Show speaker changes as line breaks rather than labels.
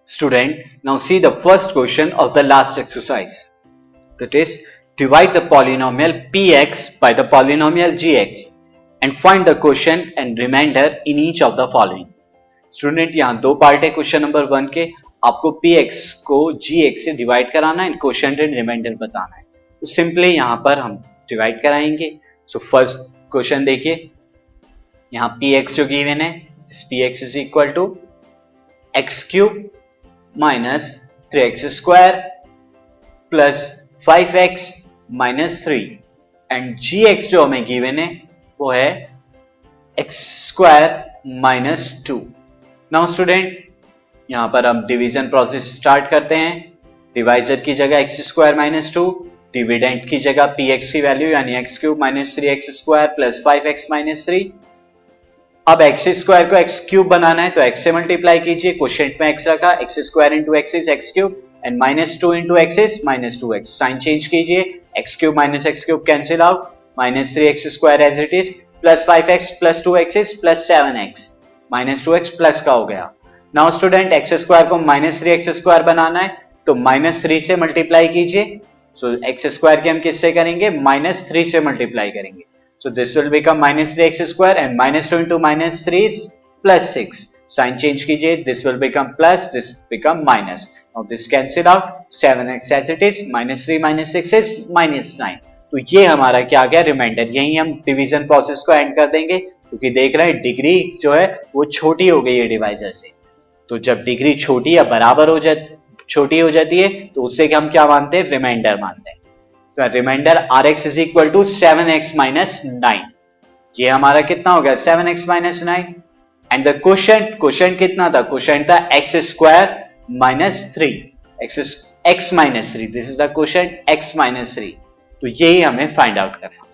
Student, now see the first question of the last exercise. That is, divide the polynomial px by the polynomial gx and find the quotient and remainder in each of the following. Student, यहाँ दो part है question number 1 के. आपको px को gx से divide कराना है, quotient and reminder बताना है. तो सिंपली यहाँ पर हम डिवाइड कराएंगे. सो फर्स्ट क्वेश्चन देखिए, यहाँ px जो गिवन है, px is equal to x cube minus 3x square plus 5x minus 3 and gx जो हमें गिवन है वो है x square minus 2. Now student, यहां पर हम डिवीजन प्रोसेस स्टार्ट करते हैं. डिवाइजर की जगह x स्क्वायर माइनस 2, डिविडेंड की जगह px की वैल्यू यानी x cube minus 3x square plus 5x minus 3. अब एक्स स्क्वायर को एक्स क्यूब बनाना है तो एक्स से मल्टीप्लाई कीजिए, क्वोशिएंट में एक्स रखा, x square into x is x cube and minus 2 into x is minus 2x. Sign change कीजिए, x cube minus x cube cancel out, minus 3x square as it is plus 5x plus 2x is plus 7x, minus 2x plus का हो गया. Now student, x square को minus 3x square बनाना है तो minus 3 से multiply कीजिए. सो x square के हम किससे करेंगे, माइनस 3 से मल्टीप्लाई करेंगे. So this will become minus 3x square and minus 2 into minus 3 is plus 6. Sign change कीजिए, this will become plus, this become minus. Now this cancel out, 7x as it is, minus 3 minus 6 is minus 9. तो ये हमारा क्या आ गया, reminder. यही हम division process को and कर देंगे क्योंकि देख रहे हैं डिग्री जो है वो छोटी हो गई है डिवाइजर से. तो जब डिग्री छोटी या बराबर हो छोटी हो जाती है तो उससे हम क्या मानते हैं, रिमाइंडर मानते हैं. Remainder Rx is equal to 7x minus 9. ये हमारा कितना हो गया, 7x minus 9. And the quotient कितना था, क्वोशिएंट था x square minus 3, x minus 3. This is the quotient x minus 3. तो यही हमें फाइंड आउट करना.